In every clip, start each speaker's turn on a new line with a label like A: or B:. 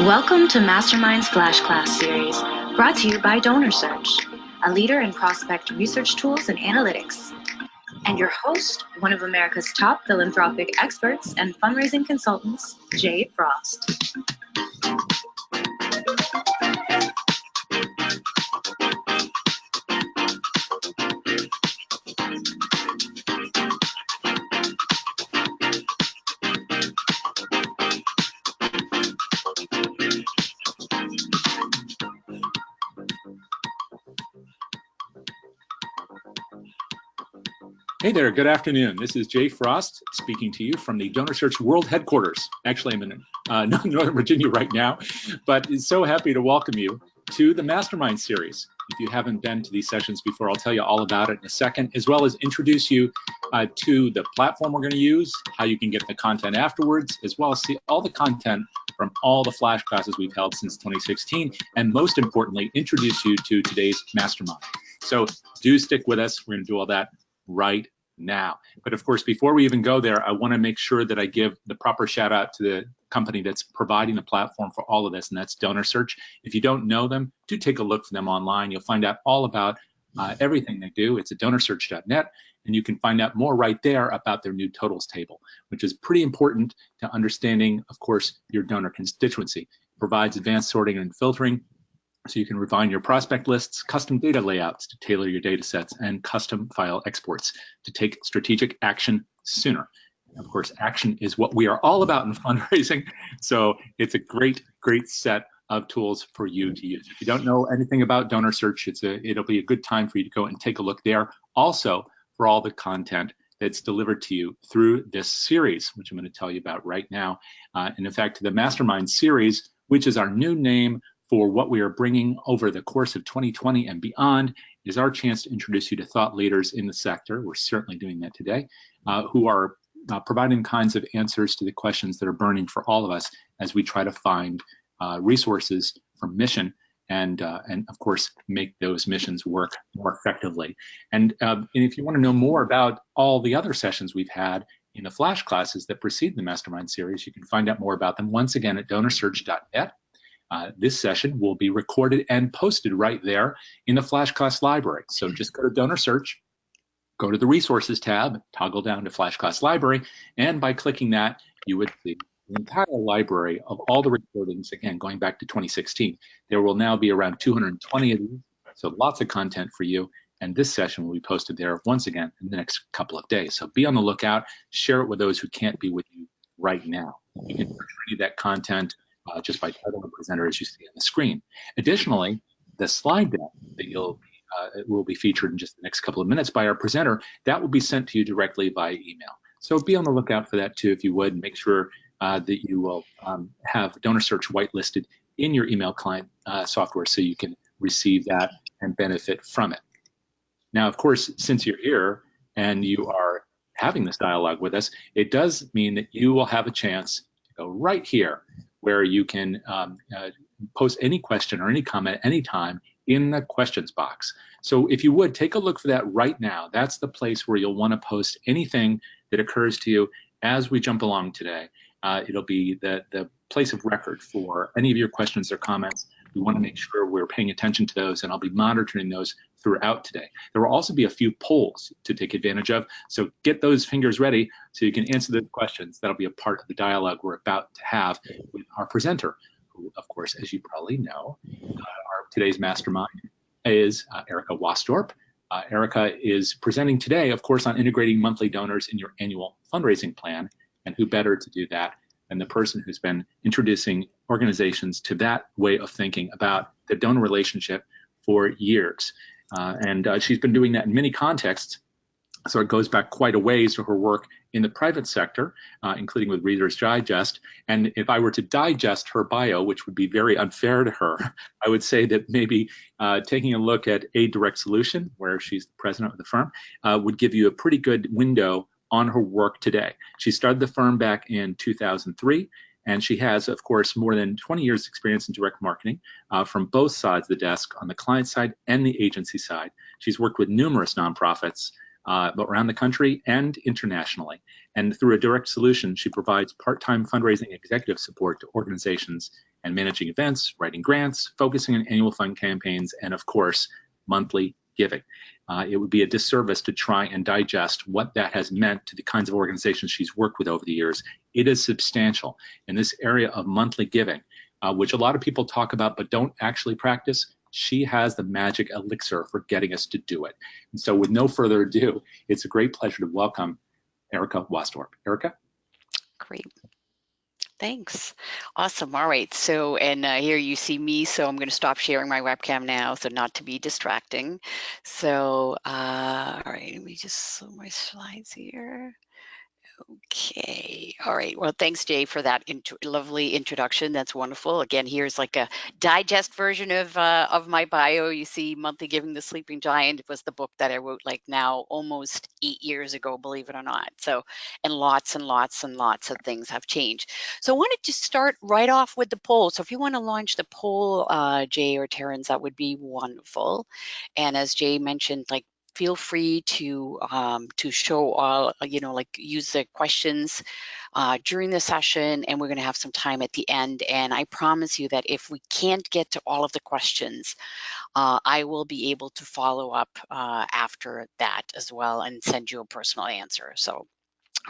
A: Welcome to Mastermind's Flash Class series, brought to you by DonorSearch, a leader in prospect research tools and analytics. And your host, one of America's top philanthropic experts and fundraising consultants, Jay Frost.
B: Hey there, good afternoon. This is Jay Frost speaking to you from the DonorSearch World Headquarters. Actually, I'm in Northern Virginia right now, but so happy to welcome you to the Mastermind series. If you haven't been to these sessions before, I'll tell you all about it in a second, as well as introduce you to the platform we're going to use, how you can get the content afterwards, as well as see all the content from all the flash classes we've held since 2016, and most importantly, introduce you to today's Mastermind. So do stick with us. We're going to do all that right now. But of course, before we even go there, I want to make sure that I give the proper shout out to the company that's providing the platform for all of this, and that's DonorSearch. If you don't know them, do take a look for them online. You'll find out all about everything they do. It's at DonorSearch.net, and you can find out more right there about their new totals table, which is pretty important to understanding, of course, your donor constituency. It provides advanced sorting and filtering, so you can refine your prospect lists, custom data layouts to tailor your data sets, and custom file exports to take strategic action sooner. And of course, action is what we are all about in fundraising. So it's a great, great set of tools for you to use. If you don't know anything about DonorSearch, it'll be a good time for you to go and take a look there. Also, for all the content that's delivered to you through this series, which I'm going to tell you about right now. And in fact, the Mastermind series, which is our new name for what we are bringing over the course of 2020 and beyond, is our chance to introduce you to thought leaders in the sector. We're certainly doing that today, who are providing kinds of answers to the questions that are burning for all of us as we try to find resources for mission and of course, make those missions work more effectively. And if you want to know more about all the other sessions we've had in the flash classes that precede the Mastermind series, you can find out more about them once again at DonorSearch.net. This session will be recorded and posted right there in the Flash Class library. So just go to DonorSearch, go to the Resources tab, toggle down to Flash Class Library, and by clicking that, you would see the entire library of all the recordings, again, going back to 2016. There will now be around 220 of these, so lots of content for you, and this session will be posted there once again in the next couple of days. So be on the lookout, share it with those who can't be with you right now. You can read that content just by title and presenter as you see on the screen. Additionally, the slide deck that will be featured in just the next couple of minutes by our presenter, that will be sent to you directly by email. So be on the lookout for that too, if you would. Make sure that you will have DonorSearch whitelisted in your email client software so you can receive that and benefit from it. Now, of course, since you're here and you are having this dialogue with us, it does mean that you will have a chance to go right here where you can post any question or any comment anytime in the questions box. So if you would, take a look for that right now. That's the place where you'll want to post anything that occurs to you as we jump along today. It'll be the place of record for any of your questions or comments. We want to make sure we're paying attention to those, and I'll be monitoring those throughout today. There will also be a few polls to take advantage of, so get those fingers ready so you can answer the questions. That'll be a part of the dialogue we're about to have with our presenter, who, of course, as you probably know, today's mastermind is Erica Waasdorp. Erica is presenting today, of course, on integrating monthly donors in your annual fundraising plan, and who better to do that than the person who's been introducing organizations to that way of thinking about the donor relationship for years. And she's been doing that in many contexts. So it goes back quite a ways to her work in the private sector, including with Reader's Digest. And if I were to digest her bio, which would be very unfair to her, I would say that maybe taking a look at A Direct Solution, where she's the president of the firm, would give you a pretty good window on her work today. She started the firm back in 2003, and she has, of course, more than 20 years experience in direct marketing from both sides of the desk, on the client side and the agency side. She's worked with numerous nonprofits around the country and internationally. And through a direct solution, she provides part-time fundraising executive support to organizations and managing events, writing grants, focusing on annual fund campaigns, and of course, monthly giving. It would be a disservice to try and digest what that has meant to the kinds of organizations she's worked with over the years. It is substantial. In this area of monthly giving, which a lot of people talk about but don't actually practice, she has the magic elixir for getting us to do it. And so with no further ado, it's a great pleasure to welcome Erica Waasdorp. Erica?
C: Great. Thanks. Awesome. All right. So, and here you see me, so I'm going to stop sharing my webcam now, so not to be distracting. So, all right, let me just show my slides here. Okay. All right. Well, thanks, Jay, for that lovely introduction. That's wonderful. Again, here's like a digest version of my bio. You see, Monthly Giving the Sleeping Giant was the book that I wrote like now almost 8 years ago, believe it or not. So, and lots and lots and lots of things have changed. So I wanted to start right off with the poll. So if you want to launch the poll, Jay or Terrence, that would be wonderful. And as Jay mentioned, like, feel free to show all, like use the questions during the session, and we're going to have some time at the end. And I promise you that if we can't get to all of the questions, I will be able to follow up after that as well and send you a personal answer. So,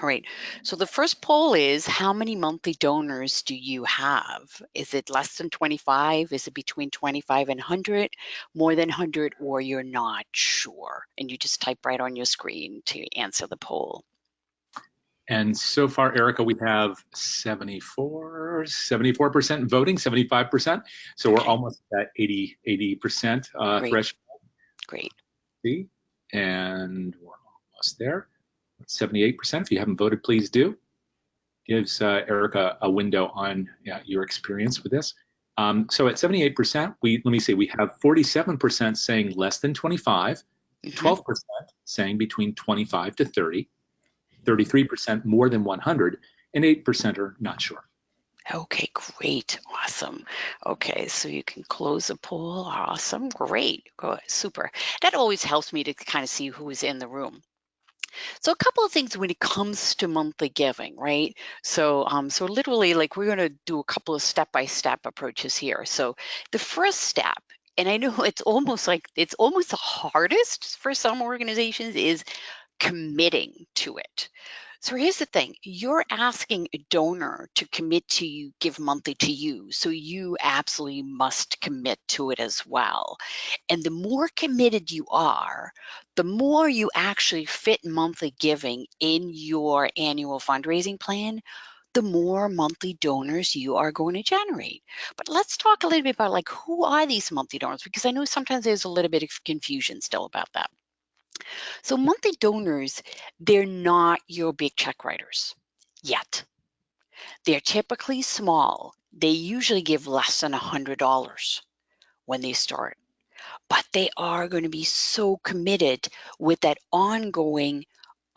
C: all right, so the first poll is, how many monthly donors do you have? Is it less than 25? Is it between 25 and 100, more than 100, or you're not sure? And you just type right on your screen to answer the poll.
B: And so far, Erica, we have 74% voting, 75%. So we're almost at 80% threshold.
C: Great.
B: See, and we're almost there. 78%. If you haven't voted, please do. Gives Erica a window on your experience with this. So at 78%, let me see, we have 47% saying less than 25, 12% saying between 25 to 30, 33% more than 100, and 8% are not sure.
C: Okay, great, awesome. Okay, so you can close the poll. Awesome, great, good, super. That always helps me to kind of see who is in the room. So a couple of things when it comes to monthly giving, right? So, so literally, like, we're going to do a couple of step-by-step approaches here. So the first step, and I know it's almost the hardest for some organizations, is committing to it. So here's the thing, you're asking a donor to commit to give monthly to you, so you absolutely must commit to it as well. And the more committed you are, the more you actually fit monthly giving in your annual fundraising plan, the more monthly donors you are going to generate. But let's talk a little bit about, like, who are these monthly donors? Because I know sometimes there's a little bit of confusion still about that. So monthly donors, they're not your big check writers yet. They're typically small. They usually give less than $100 when they start, but they are going to be so committed with that ongoing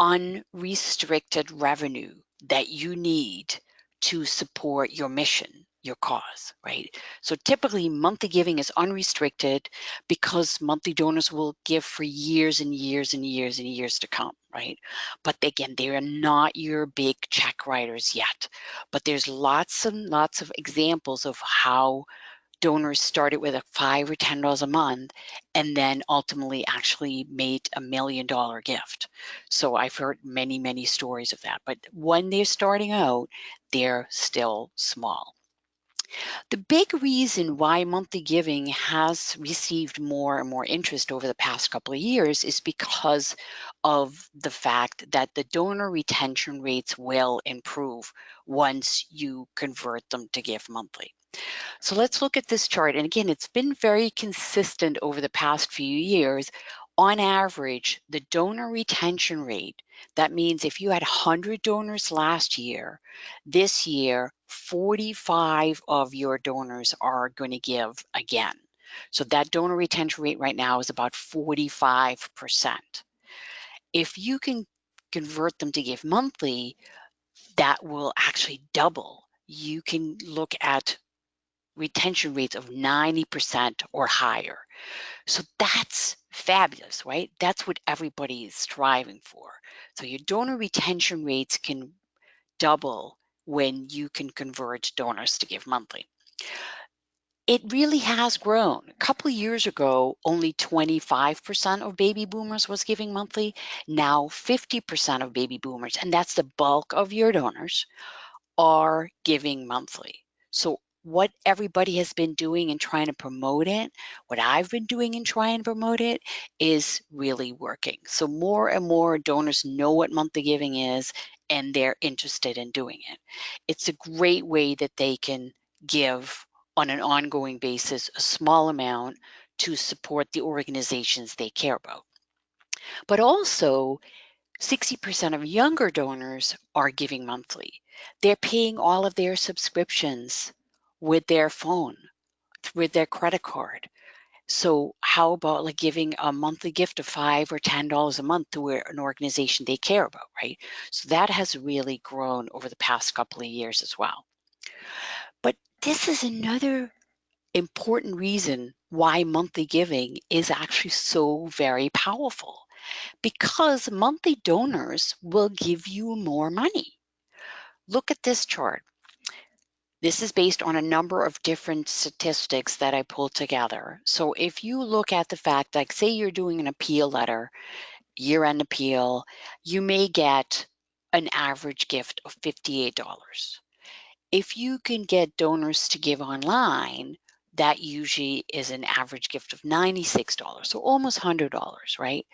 C: unrestricted revenue that you need to support your mission, your cause, right? So typically monthly giving is unrestricted because monthly donors will give for years and years and years and years to come, right? But again, they are not your big check writers yet. But there's lots and lots of examples of how donors started with a $5 or $10 a month and then ultimately actually made $1 million gift. So I've heard many, many stories of that. But when they're starting out, they're still small. The big reason why monthly giving has received more and more interest over the past couple of years is because of the fact that the donor retention rates will improve once you convert them to give monthly. So let's look at this chart. And again, it's been very consistent over the past few years. On average, the donor retention rate, that means if you had 100 donors last year, this year, 45 of your donors are going to give again. So that donor retention rate right now is about 45%. If you can convert them to give monthly, that will actually double. You can look at retention rates of 90% or higher. So that's fabulous, right? That's what everybody is striving for. So your donor retention rates can double when you can convert donors to give monthly. It really has grown. A couple of years ago, only 25% of baby boomers was giving monthly. Now 50% of baby boomers, and that's the bulk of your donors, are giving monthly. So what everybody has been doing and trying to promote it, what I've been doing and trying to promote it, is really working. So more and more donors know what monthly giving is, and they're interested in doing it. It's a great way that they can give on an ongoing basis a small amount to support the organizations they care about. But also, 60% of younger donors are giving monthly. They're paying all of their subscriptions with their phone, with their credit card. So how about like giving a monthly gift of $5 or $10 a month to an organization they care about, right? So that has really grown over the past couple of years as well. But this is another important reason why monthly giving is actually so very powerful, because monthly donors will give you more money. Look at this chart. This is based on a number of different statistics that I pulled together. So if you look at the fact, like say you're doing an appeal letter, year-end appeal, you may get an average gift of $58. If you can get donors to give online, that usually is an average gift of $96, so almost $100, right?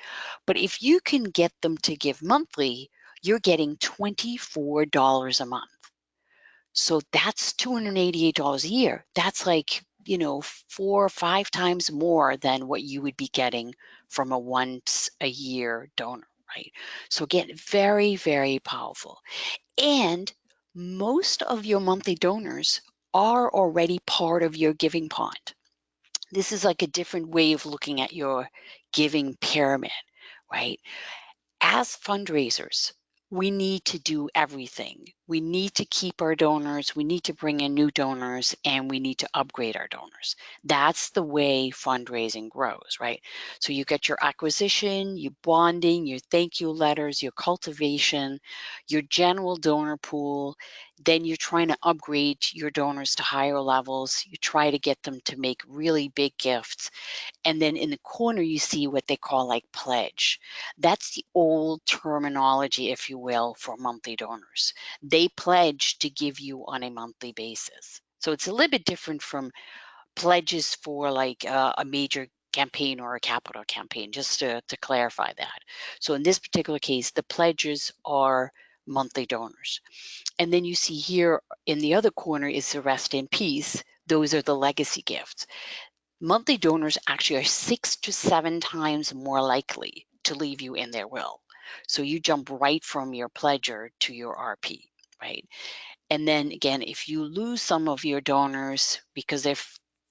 C: But if you can get them to give monthly, you're getting $24 a month. So that's $288 a year. That's like, 4 or 5 times more than what you would be getting from a once a year donor, right? So again, very, very powerful. And most of your monthly donors are already part of your giving pond. This is like a different way of looking at your giving pyramid, right? As fundraisers, we need to do everything. We need to keep our donors, we need to bring in new donors, and we need to upgrade our donors. That's the way fundraising grows, right? So you get your acquisition, your bonding, your thank you letters, your cultivation, your general donor pool. Then you're trying to upgrade your donors to higher levels. You try to get them to make really big gifts. And then in the corner, you see what they call like pledge. That's the old terminology, if you will, for monthly donors. They pledge to give you on a monthly basis. So it's a little bit different from pledges for like a major campaign or a capital campaign, just to clarify that. So in this particular case, the pledges are monthly donors. And then you see here in the other corner is the rest in peace. Those are the legacy gifts. Monthly donors actually are 6 to 7 times more likely to leave you in their will. So you jump right from your pledger to your RP, right? And then again, if you lose some of your donors because they're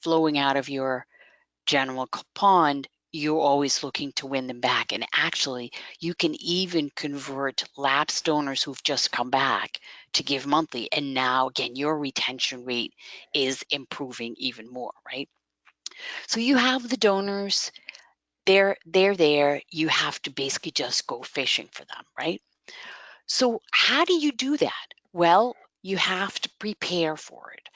C: flowing out of your general pond, you're always looking to win them back. And actually, you can even convert lapsed donors who've just come back to give monthly. And now, again, your retention rate is improving even more, right? So you have the donors, they're there. You have to basically just go fishing for them, right? So how do you do that? Well, you have to prepare for it.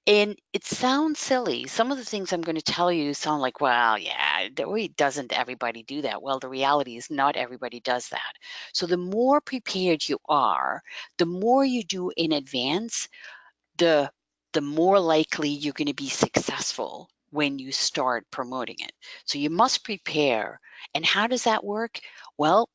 C: And it sounds silly. Some of the things I'm going to tell you sound like, well, yeah, doesn't everybody do that? Well, the reality is not everybody does that. So the more prepared you are, the more you do in advance, the more likely you're going to be successful when you start promoting it. So you must prepare. And how does that work? Well,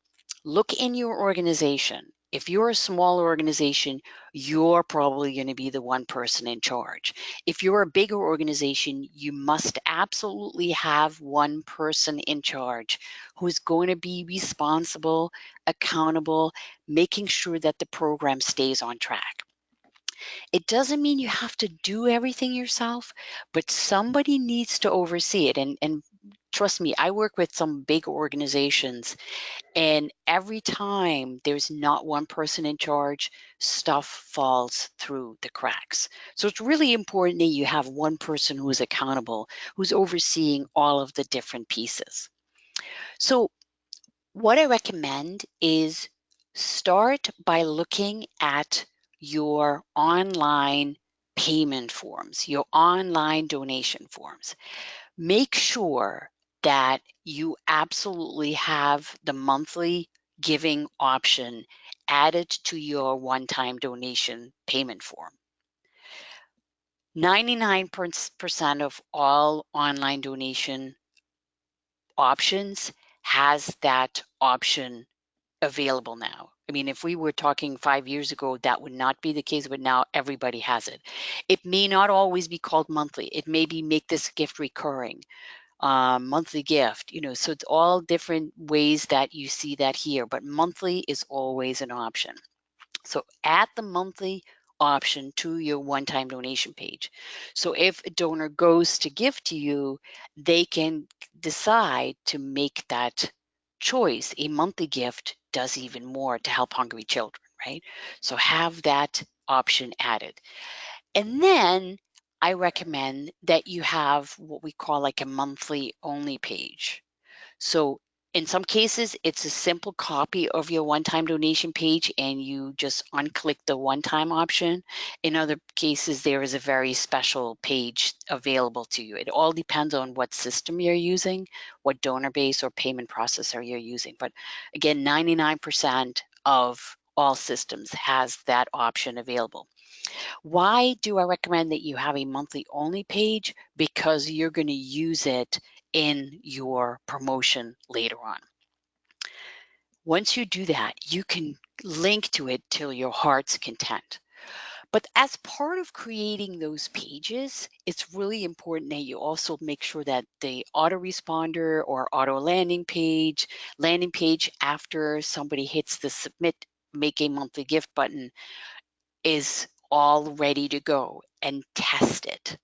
C: look in your organization. If you're a small organization, you're probably going to be the one person in charge. If you're a bigger organization, you must absolutely have one person in charge who's going to be responsible, accountable, making sure that the program stays on track. It doesn't mean you have to do everything yourself, but somebody needs to oversee it. And trust me, I work with some big organizations, and every time there's not one person in charge, stuff falls through the cracks. So it's really important that you have one person who is accountable, who's overseeing all of the different pieces. So what I recommend is start by looking at your online payment forms, your online donation forms. Make sure that you absolutely have the monthly giving option added to your one-time donation payment form. 99% of all online donation options has that option available now. I mean, if we were talking 5 years ago, that would not be the case, but now everybody has it. It may not always be called monthly. It may be make this gift recurring, monthly gift, so it's all different ways that you see that here, but monthly is always an option. So add the monthly option to your one-time donation page. So if a donor goes to give to you, they can decide to make that choice. A monthly gift does even more to help hungry children, right? So have that option added. And then I recommend that you have what we call like a monthly only page. So in some cases, it's a simple copy of your one-time donation page and you just unclick the one-time option. In other cases, there is a very special page available to you. It all depends on what system you're using, what donor base or payment processor you're using. But again, 99% of all systems has that option available. Why do I recommend that you have a monthly only page? Because you're going to use it in your promotion later on. Once you do that, you can link to it till your heart's content. But as part of creating those pages, it's really important that you also make sure that the autoresponder or auto landing page after somebody hits the submit, make a monthly gift button is all ready to go, and test it.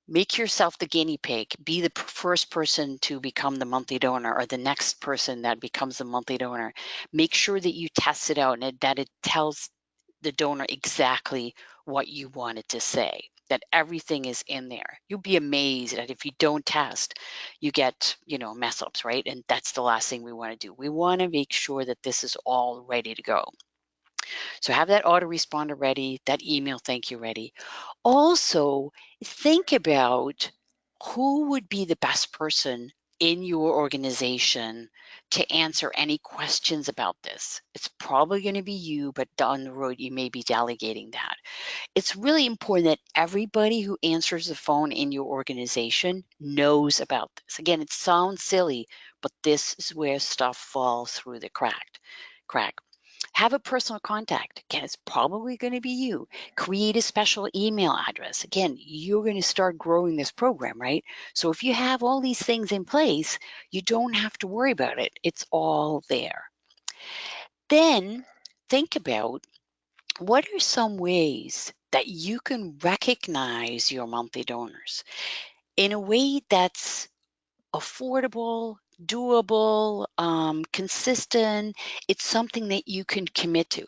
C: Make yourself the guinea pig. Be the first person to become the monthly donor or the next person that becomes the monthly donor. Make sure that you test it out and that it tells the donor exactly what you want it to say, that everything is in there. You'll be amazed that if you don't test, you get, mess ups, right? And that's the last thing we want to do. We want to make sure that this is all ready to go. So have that autoresponder ready, that email thank you ready. Also, think about who would be the best person in your organization to answer any questions about this. It's probably going to be you, but down the road, you may be delegating that. It's really important that everybody who answers the phone in your organization knows about this. Again, it sounds silly, but this is where stuff falls through the crack. Have a personal contact. Again, it's probably going to be you. Create a special email address. Again, you're going to start growing this program, right? So if you have all these things in place, you don't have to worry about it. It's all there. Then think about what are some ways that you can recognize your monthly donors in a way that's affordable, doable, consistent. It's something that you can commit to.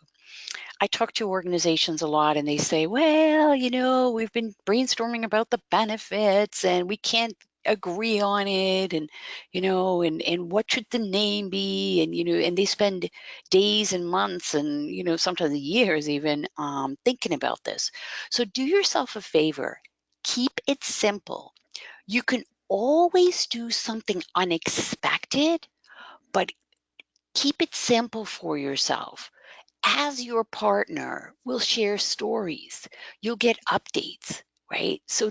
C: I talk to organizations a lot and they say, well, we've been brainstorming about the benefits and we can't agree on it and and what should the name be, and and they spend days and months and sometimes years even thinking about this. So do yourself a favor, keep it simple. You can always do something unexpected, but keep it simple for yourself. As your partner will share stories, you'll get updates, right? So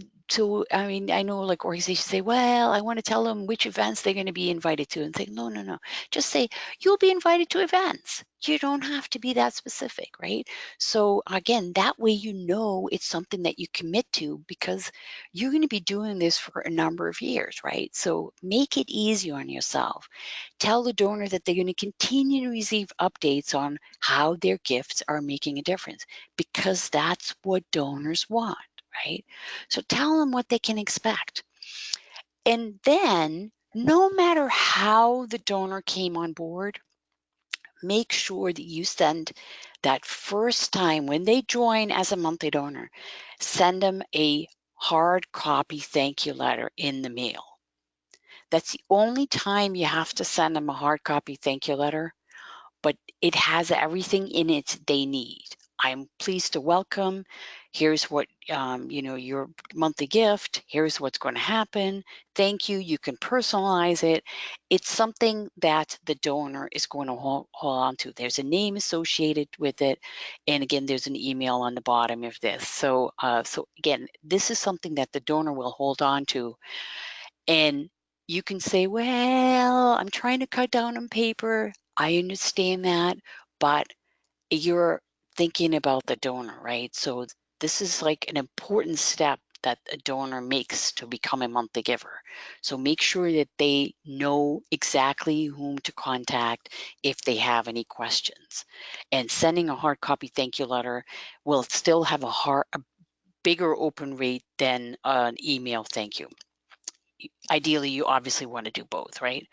C: I mean, I know like organizations say, well, I want to tell them which events they're going to be invited to, and say, no, just say you'll be invited to events. You don't have to be that specific, right? So again, that way it's something that you commit to because you're going to be doing this for a number of years, right? So make it easy on yourself. Tell the donor that they're going to continue to receive updates on how their gifts are making a difference, because that's what donors want, right? So tell them what they can expect. And then no matter how the donor came on board, make sure that you send that first time when they join as a monthly donor, send them a hard copy thank you letter in the mail. That's the only time you have to send them a hard copy thank you letter, but it has everything in it they need. I'm pleased to welcome. Here's what, your monthly gift. Here's what's going to happen. Thank you. You can personalize it. It's something that the donor is going to hold on to. There's a name associated with it. And again, there's an email on the bottom of this. So again, this is something that the donor will hold on to. And you can say, well, I'm trying to cut down on paper. I understand that, but you're thinking about the donor, right? So this is like an important step that a donor makes to become a monthly giver. So make sure that they know exactly whom to contact if they have any questions. And sending a hard copy thank you letter will still have a bigger open rate than an email thank you. Ideally, you obviously want to do both, right?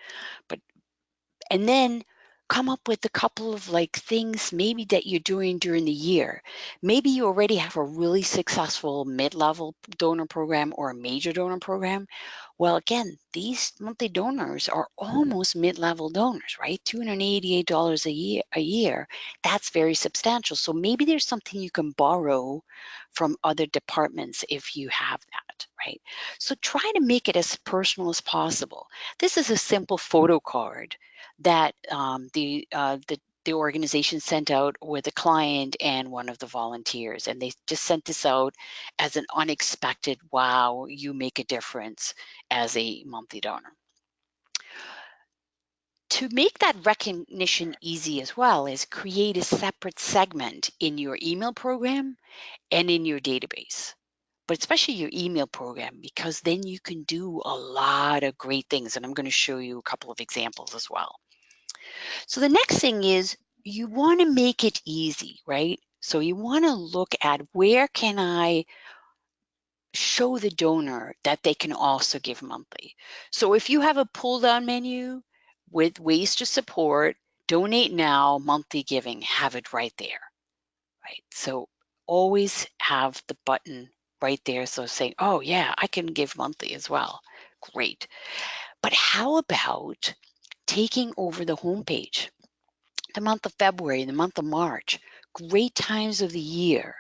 C: And then come up with a couple of like things maybe that you're doing during the year. Maybe you already have a really successful mid-level donor program or a major donor program. Well, again, these monthly donors are almost mid-level donors, right? $288 a year. That's very substantial. So maybe there's something you can borrow from other departments if you have that, right? So try to make it as personal as possible. This is a simple photo card that the organization sent out with a client and one of the volunteers, and they just sent this out as an unexpected, wow, you make a difference as a monthly donor. To make that recognition easy as well is create a separate segment in your email program and in your database, but especially your email program, because then you can do a lot of great things. And I'm going to show you a couple of examples as well. So the next thing is you want to make it easy, right? So you want to look at where can I show the donor that they can also give monthly. So if you have a pull down menu with ways to support, donate now, monthly giving, have it right there, right? So always have the button right there. So saying, oh yeah, I can give monthly as well. Great. But how about taking over the homepage? The month of February, the month of March, great times of the year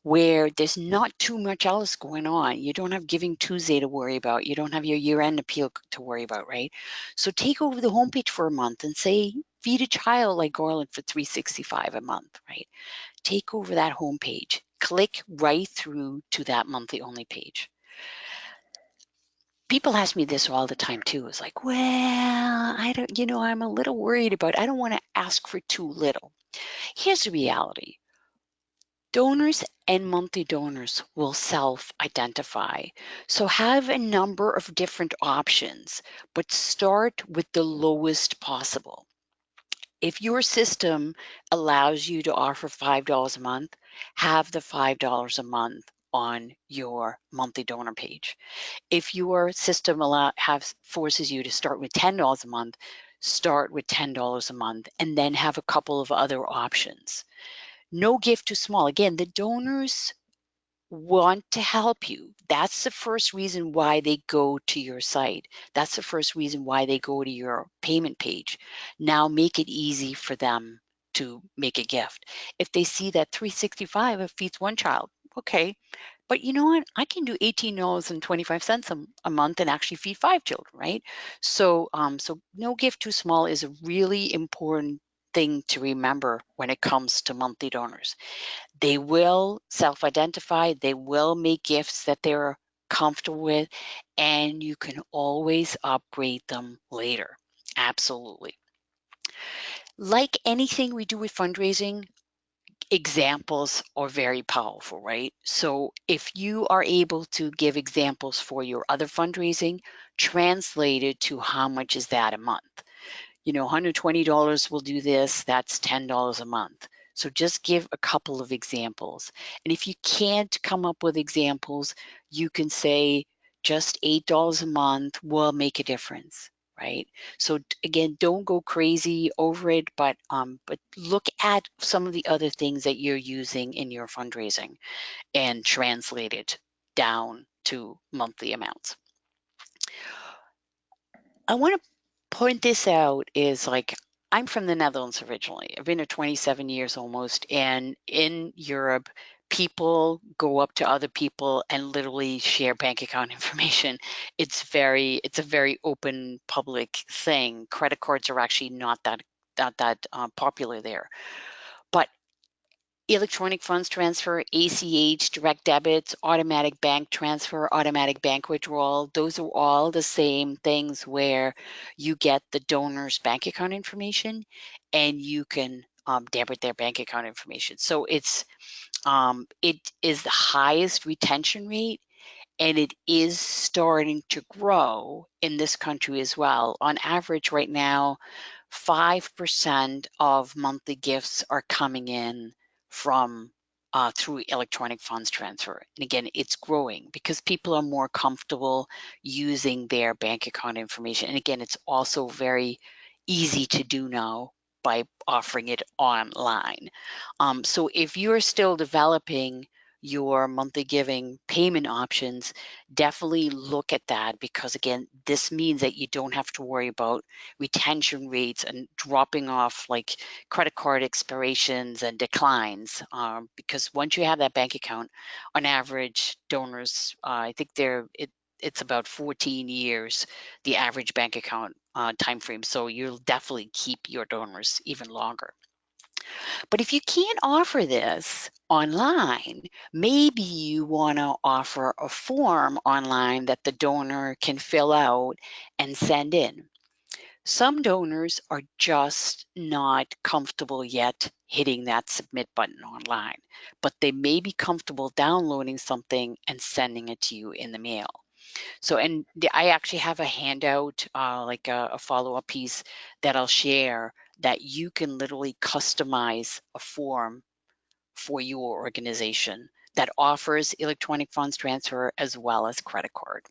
C: where there's not too much else going on. You don't have Giving Tuesday to worry about. You don't have your year-end appeal to worry about, right? So take over the homepage for a month and say, feed a child like Garland for $365 a month, right? Take over that homepage. Click right through to that monthly only page. People ask me this all the time too. It's like, well, I don't, I'm a little worried about, I don't want to ask for too little. Here's the reality. Donors and monthly donors will self-identify. So have a number of different options, but start with the lowest possible. If your system allows you to offer $5 a month, have the $5 a month on your monthly donor page. If your system forces you to start with $10 a month, start with $10 a month and then have a couple of other options. No gift too small. Again, the donors want to help you. That's the first reason why they go to your site. That's the first reason why they go to your payment page. Now make it easy for them to make a gift. If they see that $365, it feeds one child, okay. But you know what? I can do $18.25 a month and actually feed 5 children, right? So no gift too small is a really important thing to remember when it comes to monthly donors. They will self-identify, they will make gifts that they're comfortable with, and you can always upgrade them later. Absolutely. Like anything we do with fundraising, examples are very powerful, right? So if you are able to give examples for your other fundraising, translate it to how much is that a month? $120 will do this, that's $10 a month. So just give a couple of examples. And if you can't come up with examples, you can say just $8 a month will make a difference, right? So again, don't go crazy over it, but look at some of the other things that you're using in your fundraising and translate it down to monthly amounts. I want to point this out is like, I'm from the Netherlands originally. I've been here 27 years almost, and in Europe, people go up to other people and literally share bank account information. It's a very open public thing. Credit cards are actually not that popular there. But electronic funds transfer, ACH, direct debits, automatic bank transfer, automatic bank withdrawal, those are all the same things where you get the donor's bank account information and you can debit their bank account information. So it is the highest retention rate, and it is starting to grow in this country as well. On average right now, 5% of monthly gifts are coming in from through electronic funds transfer. And again, it's growing because people are more comfortable using their bank account information. And again, it's also very easy to do now by offering it online. So if you're still developing your monthly giving payment options, definitely look at that, because again, this means that you don't have to worry about retention rates and dropping off like credit card expirations and declines, because once you have that bank account, on average, donors, I think it's about 14 years, the average bank account time frame. So you'll definitely keep your donors even longer. But if you can't offer this online, maybe you want to offer a form online that the donor can fill out and send in. Some donors are just not comfortable yet hitting that submit button online, but they may be comfortable downloading something and sending it to you in the mail. So, I actually have a handout, like a follow-up piece that I'll share, that you can literally customize a form for your organization that offers electronic funds transfer as well as credit card.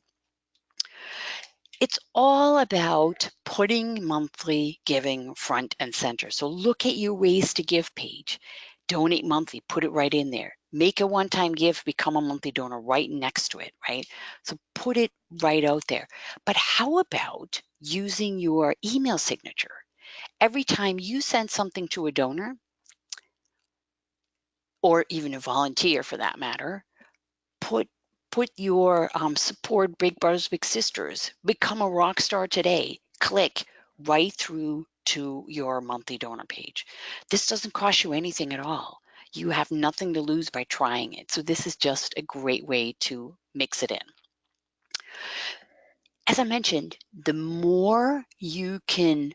C: It's all about putting monthly giving front and center. So look at your ways to give page. Donate monthly, put it right in there. Make a one-time gift, become a monthly donor right next to it, right? So put it right out there. But how about using your email signature? Every time you send something to a donor, or even a volunteer for that matter, put your support Big Brothers Big Sisters, become a rock star today, click right through to your monthly donor page. This doesn't cost you anything at all. You have nothing to lose by trying it. So this is just a great way to mix it in. As I mentioned, the more you can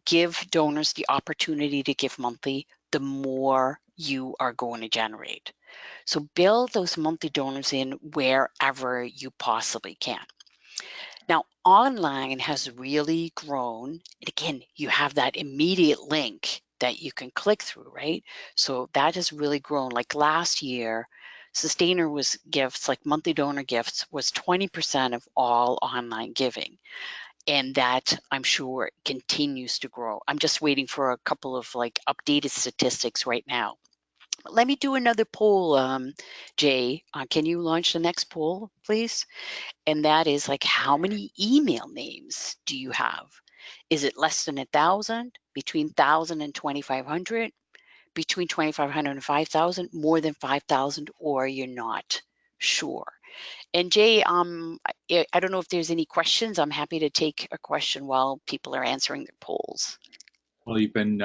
C: give donors the opportunity to give monthly, the more you are going to generate. So build those monthly donors in wherever you possibly can. Now, online has really grown. And again, you have that immediate link that you can click through, right? So that has really grown. Like last year, sustainer was gifts, like monthly donor gifts, was 20% of all online giving. And that, I'm sure, continues to grow. I'm just waiting for a couple of like updated statistics right now. Let me do another poll, Jay. Can you launch the next poll, please? And that is like, how many email names do you have? Is it less than 1,000, between 1,000 and 2,500, between 2,500 and 5,000, more than 5,000, or you're not sure? And Jay, I don't know if there's any questions. I'm happy to take a question while people are answering their polls.
B: Well, you've been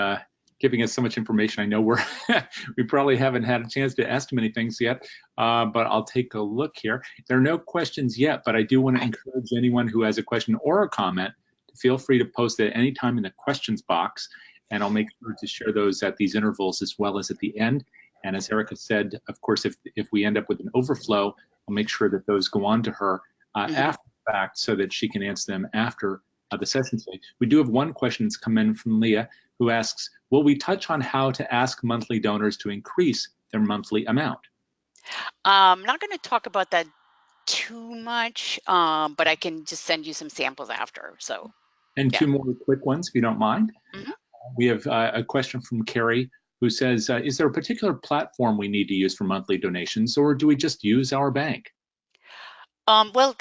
B: giving us so much information. I know we probably haven't had a chance to ask too many things yet, but I'll take a look here. There are no questions yet, but I do want to encourage anyone who has a question or a comment to feel free to post it at any time in the questions box, and I'll make sure to share those at these intervals as well as at the end. And as Erica said, of course, if we end up with an overflow, I'll make sure that those go on to her after the fact so that she can answer them after the session today. We do have one question that's come in from Leah, who asks, will we touch on how to ask monthly donors to increase their monthly amount?
C: I'm not going to talk about that too much, but I can just send you some samples after. So,
B: and two more quick ones, if you don't mind. We have a question from Carrie, who says, is there a particular platform we need to use for monthly donations, or do we just use our bank?
C: Well,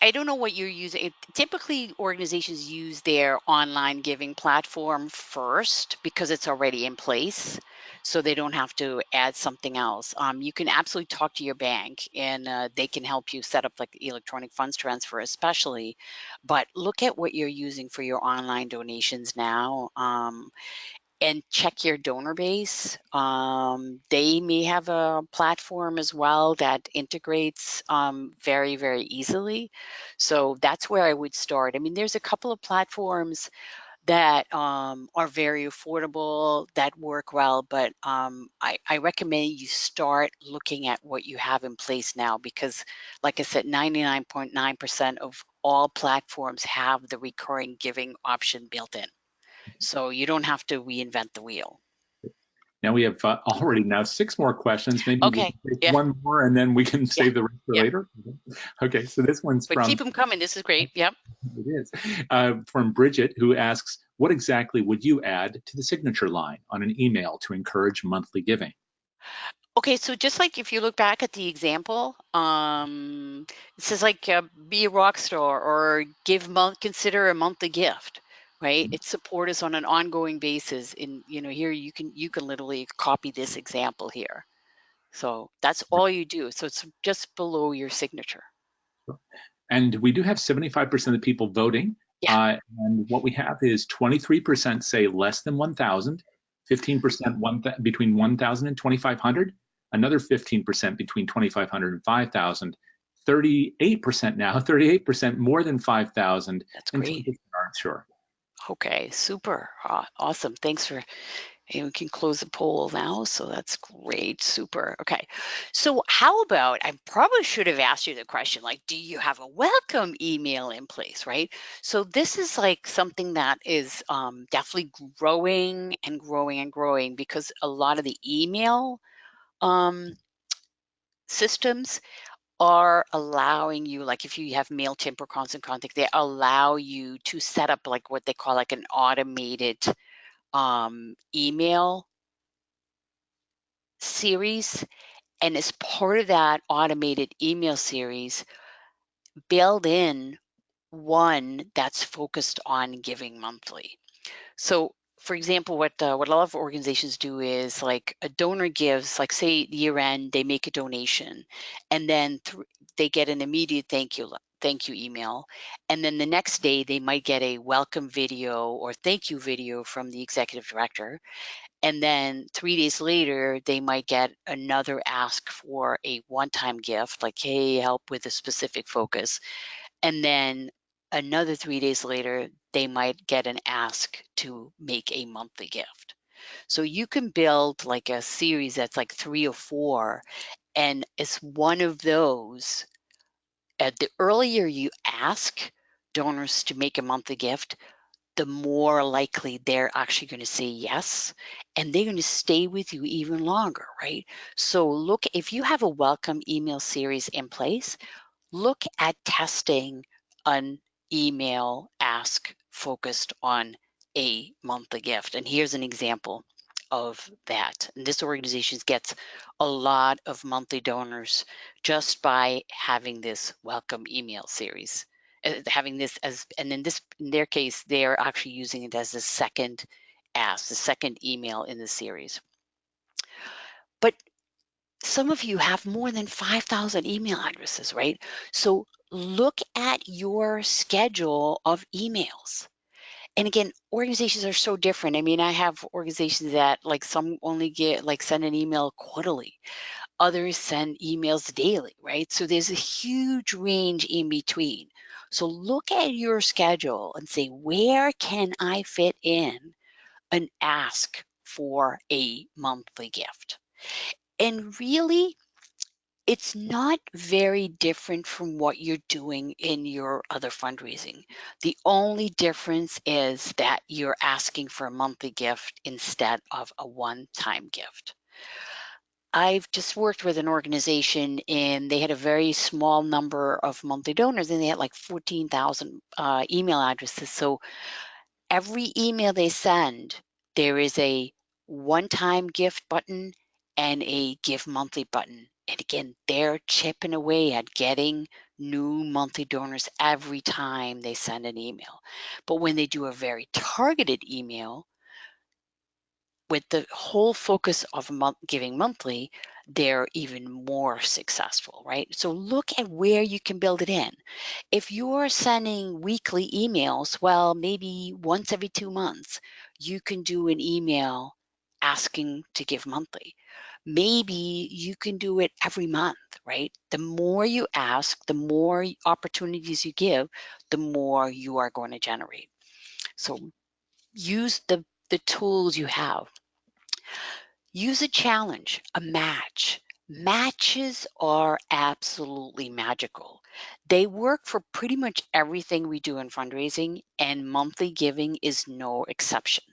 C: I don't know what you're using. Typically, organizations use their online giving platform first because it's already in place, so they don't have to add something else. You can absolutely talk to your bank, and they can help you set up like electronic funds transfer, especially. But look at what you're using for your online donations now. And check your donor base. They may have a platform as well that integrates very, very easily. So that's where I would start. I mean, there's a couple of platforms that are very affordable, that work well, but I recommend you start looking at what you have in place now because, like I said, 99.9% of all platforms have the recurring giving option built in. So you don't have to reinvent the wheel.
B: Now we have already now 6 more questions. Maybe we'll
C: Okay.
B: take
C: Yeah.
B: one more and then we can
C: Yeah.
B: save the rest for
C: Yeah.
B: later. Okay, so this one's
C: But
B: from,
C: keep them coming. This is great. Yep.
B: it is, from Bridget, who asks, what exactly would you add to the signature line on an email to encourage monthly giving?
C: Okay, so just like if you look back at the example, it says like be a rock star or consider a monthly gift, right? It's support us on an ongoing basis. In here you can literally copy this example here. So that's all you do. So it's just below your signature.
B: And we do have 75% of the people voting.
C: Yeah.
B: And what we have is 23% say less than 1,000, 15% between 1,000 and 2,500, another 15% between 2,500 and 5,000, 38% now, 38% more than 5,000,
C: That's
B: and
C: great.
B: 10% aren't sure.
C: Okay, super. Awesome. Thanks for, and we can close the poll now. So that's great. Super. Okay. So how about, I probably should have asked you the question, like, do you have a welcome email in place, right? So this is like something that is definitely growing and growing and growing because a lot of the email systems are allowing you, like if you have MailChimp or Constant Contact, they allow you to set up like what they call like an automated email series. And as part of that automated email series, build in one that's focused on giving monthly. So, for example, what a lot of organizations do is like a donor gives, like say year end, they make a donation, and then they get an immediate thank you email, and then the next day they might get a welcome video or thank you video from the executive director, and then 3 days later they might get another ask for a one-time gift, like hey, help with a specific focus, and then another 3 days later, they might get an ask to make a monthly gift. So you can build like a series that's like 3 or 4, and it's one of those. The earlier you ask donors to make a monthly gift, the more likely they're actually going to say yes, and they're going to stay with you even longer, right? So look, if you have a welcome email series in place, look at testing an email ask focused on a monthly gift. And here's an example of that. And this organization gets a lot of monthly donors just by having this welcome email series. Having this as, and in their case, they are actually using it as the second ask, the second email in the series. But some of you have more than 5,000 email addresses, right? So look at your schedule of emails. And again, organizations are so different. I mean, I have organizations that like some only send an email quarterly, others send emails daily, right? So there's a huge range in between. So look at your schedule and say, where can I fit in an ask for a monthly gift? And really, it's not very different from what you're doing in your other fundraising. The only difference is that you're asking for a monthly gift instead of a one-time gift. I've just worked with an organization and they had a very small number of monthly donors and they had like 14,000 email addresses. So every email they send, there is a one-time gift button and a give monthly button And again, they're chipping away at getting new monthly donors every time they send an email. But when they do a very targeted email with the whole focus of giving monthly, they're even more successful, right? So look at where you can build it in. If you're sending weekly emails, well, maybe once every 2 months, you can do an email asking to give monthly. Maybe you can do it every month, right? The more you ask, the more opportunities you give, the more you are going to generate. So use the tools you have. Use a challenge, a match. Matches are absolutely magical. They work for pretty much everything we do in fundraising, and monthly giving is no exception.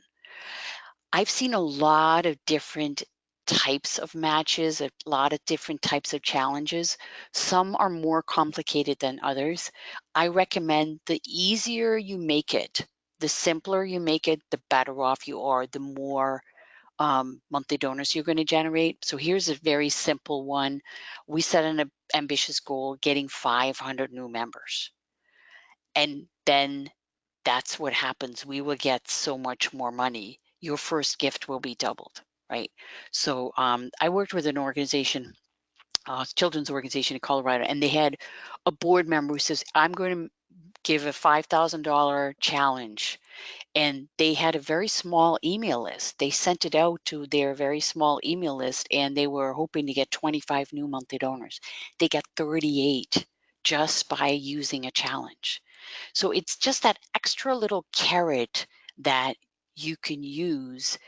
C: I've seen a lot of different types of matches, a lot of different types of challenges. Some are more complicated than others. I recommend the easier you make it, the simpler you make it, the better off you are, the more monthly donors you're going to generate. So here's a very simple one. We set an ambitious goal, getting 500 new members. And then that's what happens. We will get so much more money. Your first gift will be doubled, right? So I worked with an organization, children's organization in Colorado, and they had a board member who says, I'm going to give a $5,000 challenge. And they had a very small email list. They sent it out to their very small email list, and they were hoping to get 25 new monthly donors. They got 38 just by using a challenge. So it's just that extra little carrot that you can use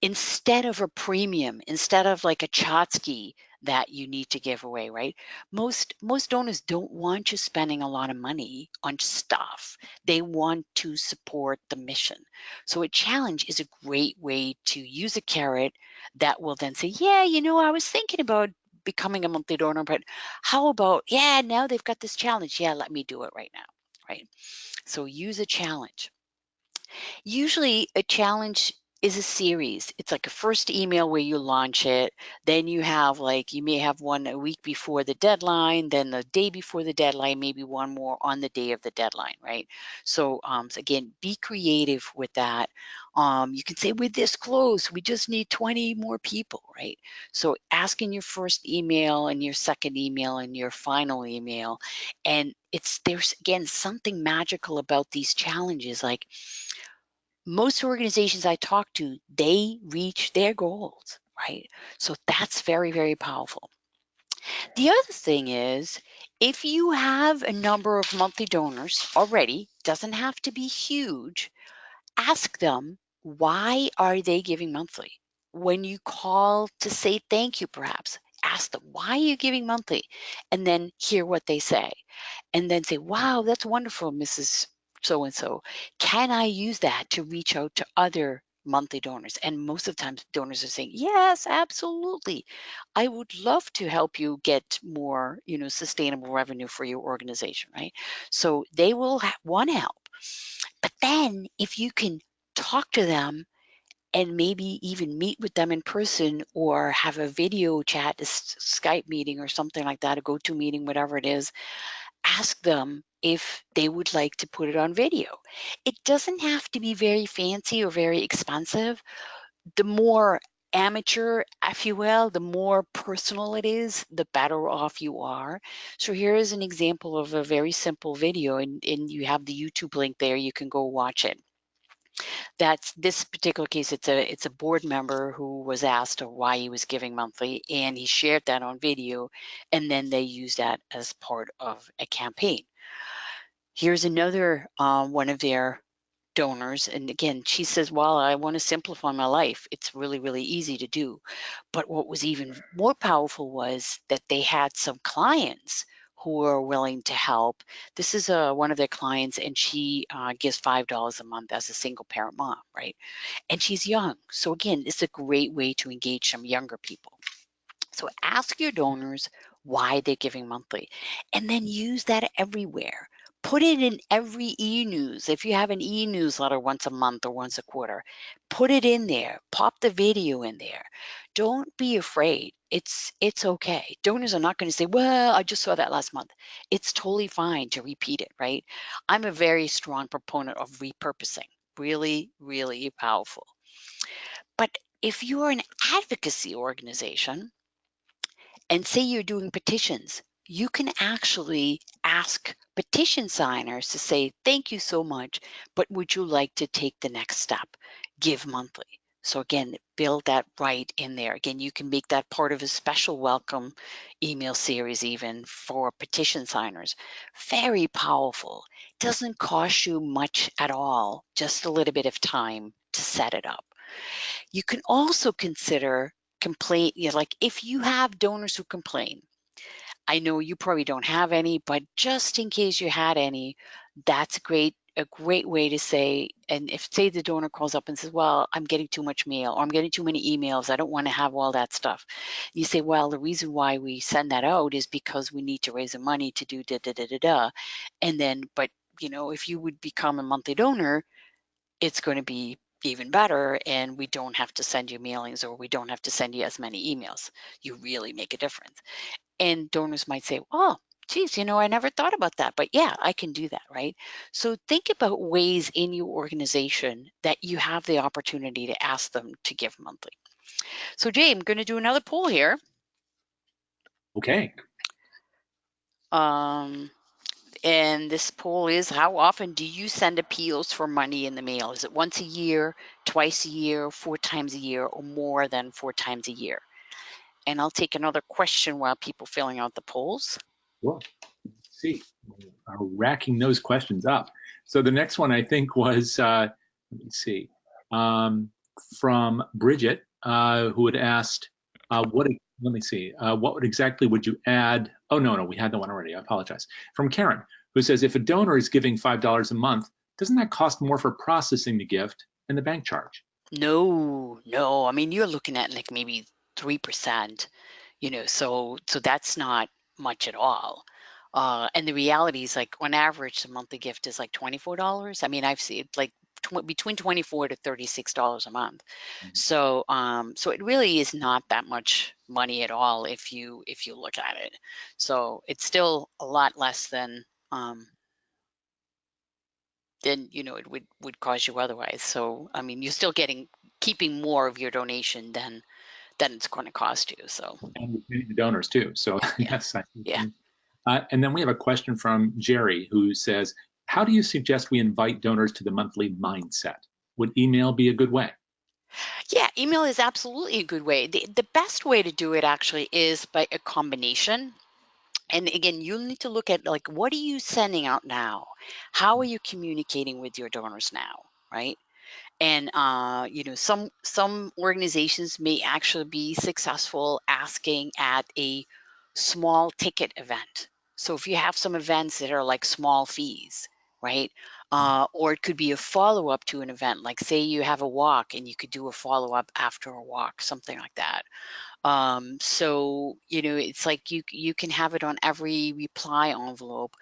C: instead of a premium, instead of like a Chotsky that you need to give away, right? Most donors don't want you spending a lot of money on stuff. They want to support the mission. So a challenge is a great way to use a carrot that will then say, yeah, I was thinking about becoming a monthly donor, but how about, yeah, now they've got this challenge. Yeah, let me do it right now, right? So use a challenge. Usually a challenge is a series. It's like a first email where you launch it. Then you have you may have one a week before the deadline, then the day before the deadline, maybe one more on the day of the deadline, right? So, again, be creative with that. You can say, we're this close, we just need 20 more people, right? So asking your first email and your second email and your final email. And there's again, something magical about these challenges. Like, most organizations I talk to, they reach their goals, right? So that's very, very powerful. The other thing is, if you have a number of monthly donors already, doesn't have to be huge, ask them, why are they giving monthly? When you call to say thank you, perhaps, ask them, why are you giving monthly? And then hear what they say. And then say, wow, that's wonderful, Mrs. So-and-so. Can I use that to reach out to other monthly donors? And most of the time, donors are saying, yes, absolutely. I would love to help you get more, sustainable revenue for your organization, right? So they will want to help. But then if you can talk to them and maybe even meet with them in person or have a video chat, a Skype meeting or something like that, a go-to meeting, whatever it is, ask them if they would like to put it on video. It doesn't have to be very fancy or very expensive. The more amateur, if you will, the more personal it is, the better off you are. So here is an example of a very simple video, and you have the YouTube link there. You can go watch it. That's this particular case. It's a board member who was asked why he was giving monthly, and he shared that on video, and then they used that as part of a campaign. Here's another one of their donors, and again, she says, well, I want to simplify my life. It's really, really easy to do. But what was even more powerful was that they had some clients who were willing to help. This is one of their clients, and she gives $5 a month as a single parent mom, right? And she's young. So again, it's a great way to engage some younger people. So ask your donors why they're giving monthly, and then use that everywhere. Put it in every e-news. If you have an e-newsletter once a month or once a quarter, put it in there. Pop the video in there. Don't be afraid. It's okay. Donors are not going to say, well, I just saw that last month. It's totally fine to repeat it, right? I'm a very strong proponent of repurposing. Really, really powerful. But if you are an advocacy organization, and say you're doing petitions, you can actually ask petition signers to say, thank you so much, but would you like to take the next step? Give monthly. So again, build that right in there. Again, you can make that part of a special welcome email series even for petition signers. Very powerful. Doesn't cost you much at all, just a little bit of time to set it up. You can also consider complaint, like if you have donors who complain, I know you probably don't have any, but just in case you had any, that's a great way to say, and if say the donor calls up and says, well, I'm getting too much mail or I'm getting too many emails, I don't want to have all that stuff. You say, well, the reason why we send that out is because we need to raise the money to do da da da da da. And then, but if you would become a monthly donor, it's going to be even better, and we don't have to send you mailings, or we don't have to send you as many emails. You really make a difference. And donors might say, oh, geez, I never thought about that, but yeah, I can do that, right? So think about ways in your organization that you have the opportunity to ask them to give monthly. So Jay, I'm going to do another poll here.
B: Okay.
C: And this poll is, how often do you send appeals for money in the mail? Is it once a year, twice a year, 4 times a year, or more than 4 times a year? And I'll take another question while people filling out the polls.
B: Well, let's see. We are racking those questions up. So the next one I think was, let me see, from Bridget, who had asked, let me see, what exactly would you add? Oh, no, we had that one already. I apologize. From Karen, who says, if a donor is giving $5 a month, doesn't that cost more for processing the gift and the bank charge?
C: No. I mean, you're looking at like maybe 3%, so that's not much at all. And the reality is, like, on average, the monthly gift is like $24. I mean, I've seen like between $24 to $36 a month. So it really is not that much money at all if you look at it. So it's still a lot less than it would cost you otherwise. So I mean, you're still keeping more of your donation than it's going to cost you. So
B: And the donors too. So
C: yeah.
B: yes,
C: Yeah.
B: And then we have a question from Jerry, who says, how do you suggest we invite donors to the monthly mindset? Would email be a good way?
C: Yeah, email is absolutely a good way. The best way to do it actually is by a combination. And again, you'll need to look at, like, what are you sending out now? How are you communicating with your donors now, right? And some organizations may actually be successful asking at a small ticket event. So if you have some events that are like small fees, right? Or it could be a follow-up to an event, like say you have a walk and you could do a follow-up after a walk, something like that. So it's like you can have it on every reply envelope,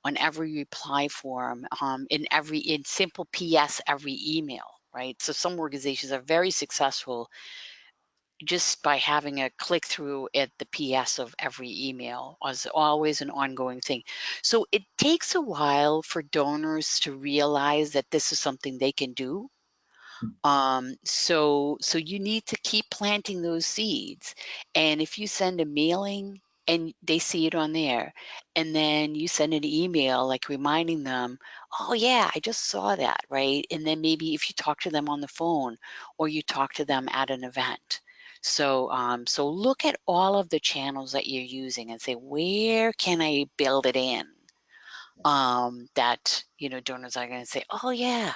C: on every reply form, in simple PS every email, right? So some organizations are very successful just by having a click through at the PS of every email, as always an ongoing thing. So it takes a while for donors to realize that this is something they can do. So you need to keep planting those seeds. And if you send a mailing and they see it on there, and then you send an email like reminding them, oh yeah, I just saw that, right? And then maybe if you talk to them on the phone or you talk to them at an event. So look at all of the channels that you're using and say, where can I build it in? That donors are going to say, oh yeah,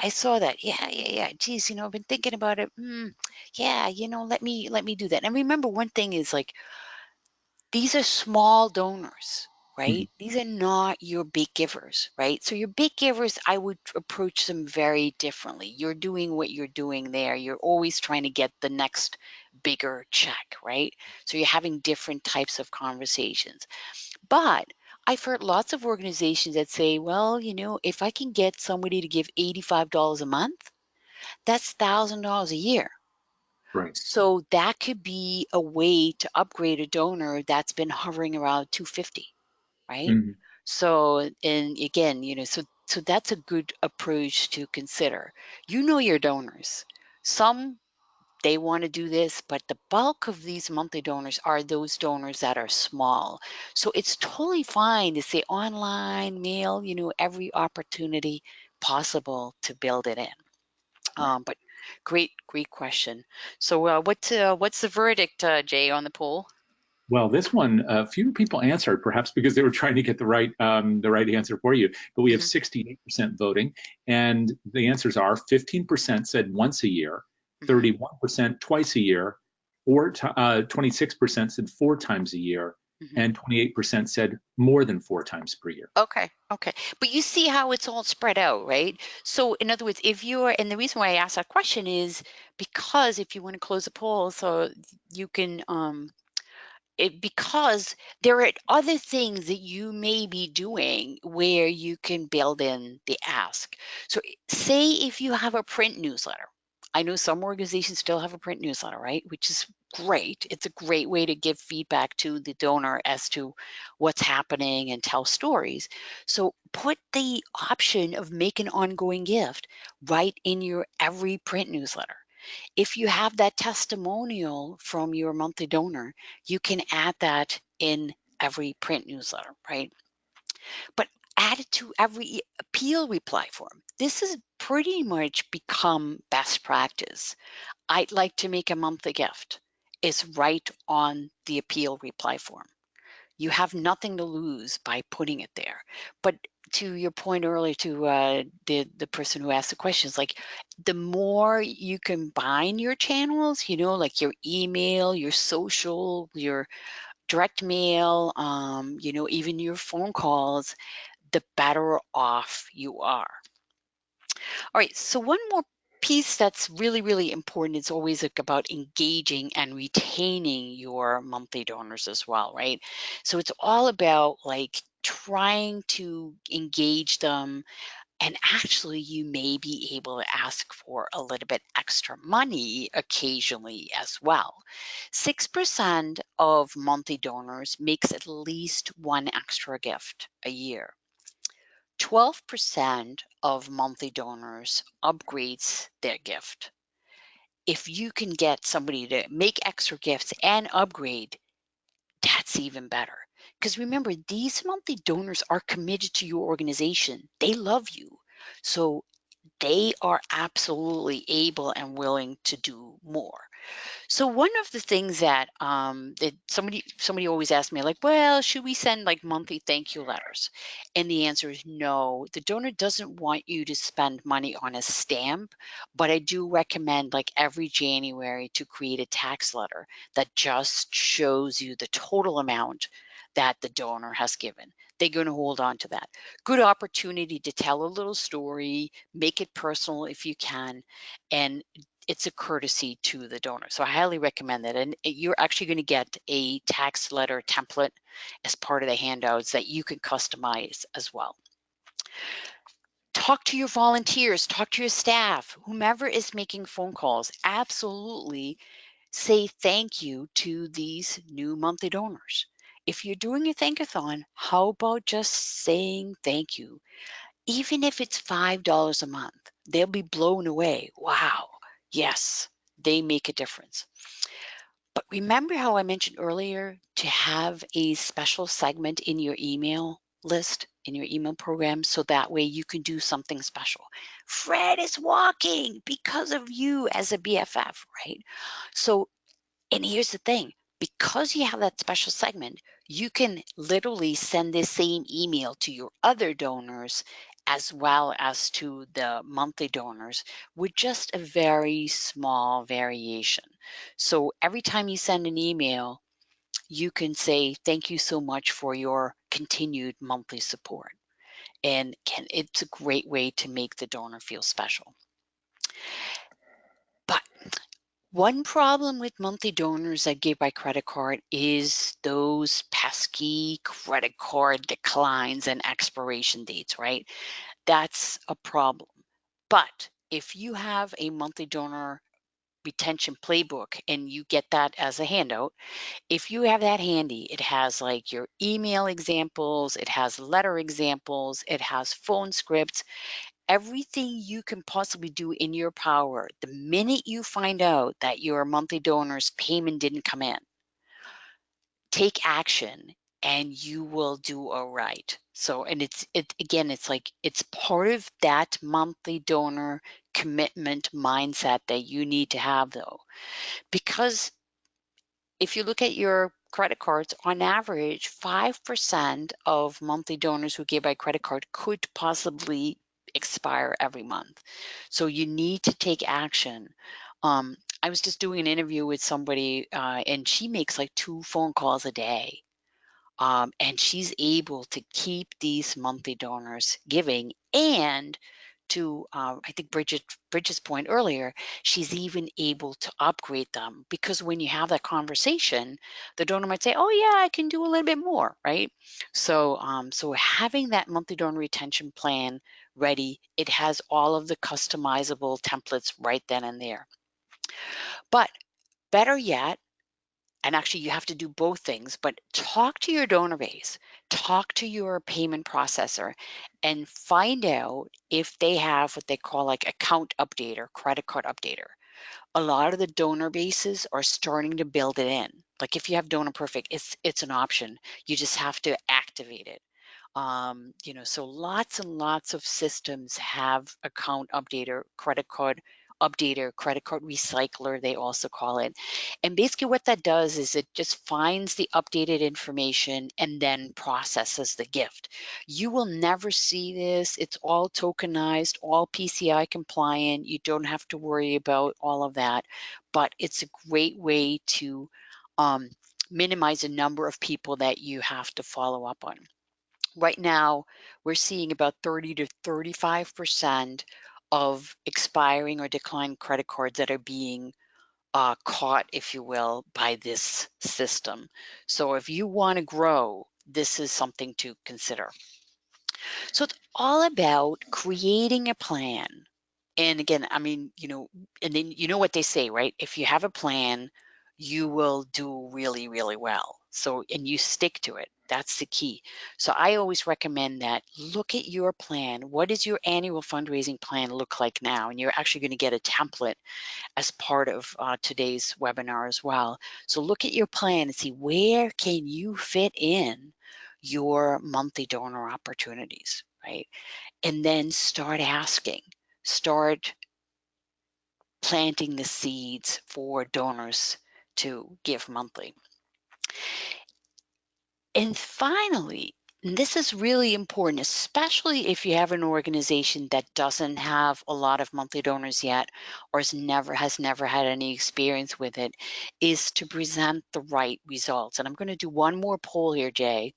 C: I saw that, yeah, geez, I've been thinking about it. Yeah, let me do that. And remember, one thing is, like, these are small donors, right? These are not your big givers, right? So your big givers, I would approach them very differently. You're doing what you're doing there. You're always trying to get the next bigger check, right? So you're having different types of conversations. But I've heard lots of organizations that say, well, you know, if I can get somebody to give $85 a month, that's $1,000 a year.
B: Right.
C: So that could be a way to upgrade a donor that's been hovering around 250, right?
B: Mhm.
C: So, and again, you know, so that's a good approach to consider. You know your donors. Some they want to do this, but the bulk of these monthly donors are those donors that are small. So it's totally fine to say online, mail, you know, every opportunity possible to build it in. But great question. So what's the verdict, Jay, on the poll?
B: Well, this one, fewer people answered, perhaps because they were trying to get the right answer for you. But we have
C: Mhm.
B: 68% voting, and the answers are 15% said once a year,
C: Mhm.
B: 31% twice a year, 26% said 4 times a year,
C: Mhm.
B: and 28% said more than 4 times per year.
C: Okay. But you see how it's all spread out, right? So in other words, if you're, and the reason why I asked that question is because if you want to close a poll, so you can, because there are other things that you may be doing where you can build in the ask. So say if you have a print newsletter. I know some organizations still have a print newsletter, right? Which is great. It's a great way to give feedback to the donor as to what's happening and tell stories. So put the option of make an ongoing gift right in your every print newsletter. If you have that testimonial from your monthly donor, you can add that in every print newsletter, right? But add it to every appeal reply form. This has pretty much become best practice. I'd like to make a monthly gift. It's right on the appeal reply form. You have nothing to lose by putting it there. But to your point earlier, to the person who asked the questions, like the more you combine your channels, you know, like your email, your social, your direct mail, you know, even your phone calls, the better off you are. All right, so one more piece that's really important is always like about engaging and retaining your monthly donors as well, right? So it's all about like trying to engage them, and actually you may be able to ask for a little bit extra money occasionally as well. 6% of monthly donors makes at least one extra gift a year. 12% of monthly donors upgrades their gift. If you can get somebody to make extra gifts and upgrade, that's even better. Because remember, these monthly donors are committed to your organization. They love you. So they are absolutely able and willing to do more. So one of the things that that somebody always asks me, like, well, should we send like monthly thank you letters? And the answer is no. The donor doesn't want you to spend money on a stamp, but I do recommend like every January to create a tax letter that just shows you the total amount that the donor has given. They're going to hold on to that. Good opportunity to tell a little story, make it personal if you can, and it's a courtesy to the donor. So I highly recommend that. And you're actually going to get a tax letter template as part of the handouts that you can customize as well. Talk to your volunteers, talk to your staff, whomever is making phone calls. Absolutely say thank you to these new monthly donors. If you're doing a thankathon, how about just saying thank you? Even if it's $5 a month, they'll be blown away. Wow, yes, they make a difference. But remember how I mentioned earlier to have a special segment in your email list, in your email program, so that way you can do something special. Fred is walking because of you as a BFF, right? So, and here's the thing, because you have that special segment, you can literally send this same email to your other donors as well as to the monthly donors with just a very small variation. So every time you send an email, you can say, thank you so much for your continued monthly support. And it's a great way to make the donor feel special. But One problem with monthly donors that give by credit card is those pesky credit card declines and expiration dates, right? That's a problem. But if you have a monthly donor retention playbook and you get that as a handout, if you have that handy, it has like your email examples, it has letter examples, it has phone scripts, everything you can possibly do in your power. The minute you find out that your monthly donor's payment didn't come in, take action and you will do all right. So, and it again, it's like it's part of that monthly donor commitment mindset that you need to have though, because if you look at your credit cards, on average, 5% of monthly donors who give by credit card could possibly expire every month. So you need to take action. I was just doing an interview with somebody, and she makes like 2 phone calls a day. And she's able to keep these monthly donors giving, and to I think Bridget's point earlier, she's even able to upgrade them, because when you have that conversation, the donor might say, "Oh yeah, I can do a little bit more," right? So having that monthly donor retention plan ready, it has all of the customizable templates right then and there. But better yet, and actually you have to do both things, but talk to your donor base, talk to your payment processor, and find out if they have what they call like account updater, credit card updater. A lot of the donor bases are starting to build it in. Like if you have Donor Perfect, it's an option. You just have to activate it. So lots and lots of systems have account updater, credit card recycler, they also call it. And basically what that does is it just finds the updated information and then processes the gift. You will never see this. It's all tokenized, all PCI compliant. You don't have to worry about all of that, but it's a great way to um, minimize the number of people that you have to follow up on. Right now, we're seeing about 30 to 35% of expiring or declined credit cards that are being caught, if you will, by this system. So if you want to grow, this is something to consider. So it's all about creating a plan. And again, I mean, and then you know what they say, right? If you have a plan, you will do really, really well. So, and you stick to it. That's the key. So I always recommend that look at your plan. What does your annual fundraising plan look like now? And you're actually going to get a template as part of today's webinar as well. So look at your plan and see where can you fit in your monthly donor opportunities, right? And then start asking, start planting the seeds for donors to give monthly. And finally, and this is really important, especially if you have an organization that doesn't have a lot of monthly donors yet, or has never had any experience with it, is to present the right results. And I'm going to do one more poll here, Jay,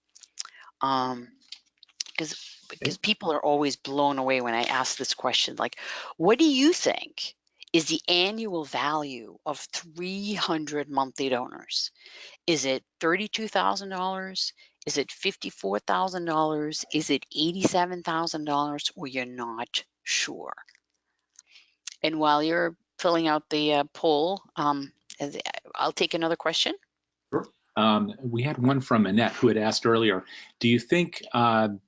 C: because
B: Okay.
C: people are always blown away when I ask this question. Like, what do you think is the annual value of 300 monthly donors? Is it $32,000? Is it $54,000? Is it $87,000? Or you're not sure? And while you're filling out the poll, I'll take another question.
B: Sure. We had one from Annette who had asked earlier, do you think, I'm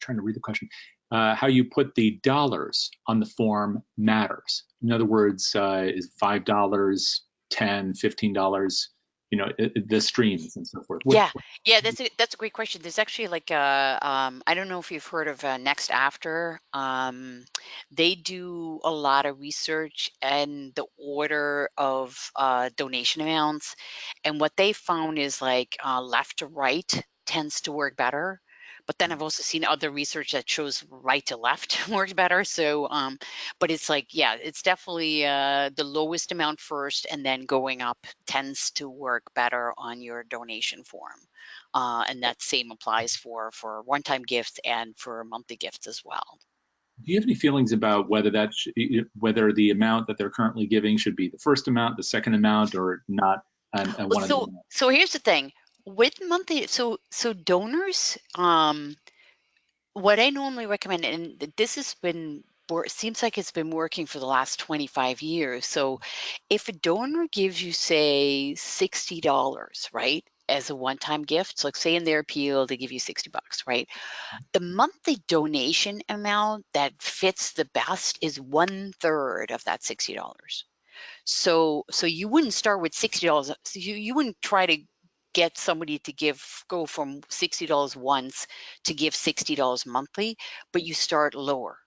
B: trying to read the question, how you put the dollars on the form matters? In other words, is $5, $10, $15, the streams and so forth?
C: Yeah, that's a great question. There's actually like I don't know if you've heard of Next After. They do a lot of research and the order of donation amounts, and what they found is like left to right tends to work better. But then I've also seen other research that shows right to left works better. So, but it's like, yeah, it's definitely the lowest amount first, and then going up tends to work better on your donation form. And that same applies for one-time gifts and for monthly gifts as well.
B: Do you have any feelings about whether whether the amount that they're currently giving should be the first amount, the second amount, or not? And one of them.
C: So here's the thing with monthly. So donors, what I normally recommend, and this has been, seems like it's been working for the last 25 years. So if a donor gives you, say, $60, right, as a one-time gift, so like say in their appeal, they give you $60, right? The monthly donation amount that fits the best is 1/3 of that $60. So you wouldn't start with $60. So you wouldn't try to get somebody to go from $60 once to give $60 monthly, but you start lower.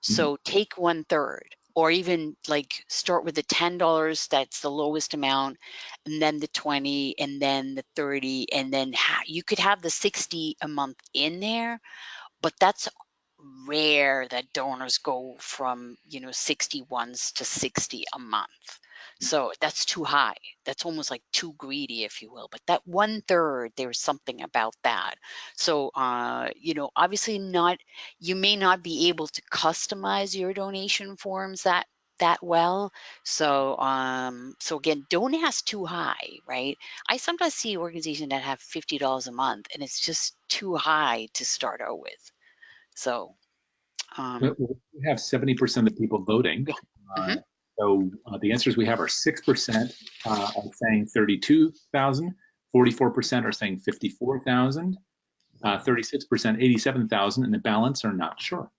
C: So take 1/3, or even like start with the $10, that's the lowest amount, and then the 20, and then the 30, and then you could have the 60 a month in there, but that's rare that donors go from 61s to 60 a month. So that's too high. That's almost like too greedy, if you will. But that 1/3, there's something about that. So obviously you may not be able to customize your donation forms that well. So again, don't ask too high, right? I sometimes see organizations that have $50 a month, and it's just too high to start out with. So
B: we have 70% of people voting.
C: mhm.
B: So the answers we have are 6% are saying 32,000, 44% are saying 54,000, 36% 87,000, and the balance are not sure.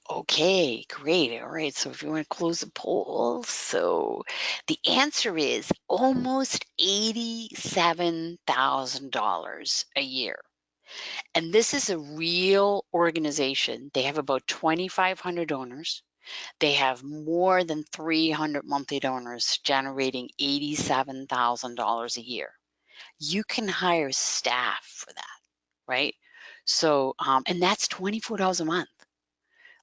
C: Okay, great. All right. So if you want to close the poll, so the answer is almost $87,000 a year. And this is a real organization. They have about 2,500 donors. They have more than 300 monthly donors generating $87,000 a year. You can hire staff for that, right? So, and that's $24 a month.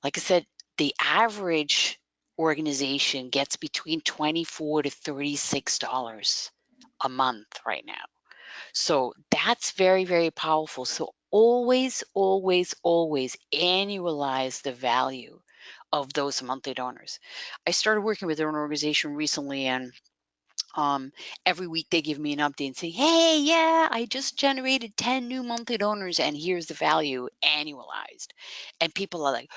C: Like I said, the average organization gets between $24 to $36 a month right now. So that's very, very powerful. So always, always, always annualize the value of those monthly donors. I started working with an organization recently, and every week they give me an update and say, hey, yeah, I just generated 10 new monthly donors, and here's the value annualized. And people are like,